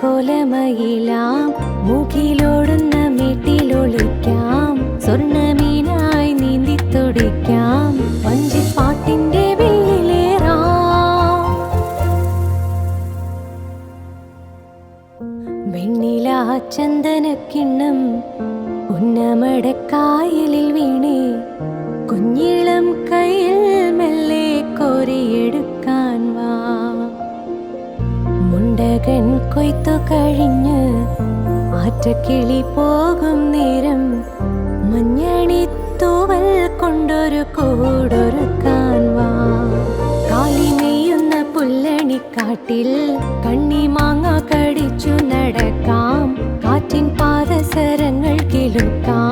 കോലമയിലാം മൂക്കിലോടുന്ന മേട്ടിലൊളിക്കാം സ്വർണ്ണമീനായി നീന്തി തുടിക്കാം വഞ്ചിപ്പാട്ടിന്റെ വെള്ളിലേറാം വെണ്ണില ചന്ദനക്കിണ്ണം ഉന്നമടക്കായലിൽ വീണേ കുഞ്ഞിളം കയ്യിൽ മെല്ലെ കോരിയെടുക്കാൻ വാ മുണ്ടകൻ കൊയ്ത്തു കഴിഞ്ഞ് ആറ്റക്കിളി പോകും നേരം മഞ്ഞണിത്തൂവൽ കൊണ്ടൊരു കൂടൊരുക്കാൻ വാ കാലിമെയ്യുന്ന പുല്ലണിക്കാട്ടിൽ കണ്ണിമാങ്ങ കടിച്ചു നടക്കാം കാറ്റിൻ പാദസരങ്ങൾ കിളുക്കാം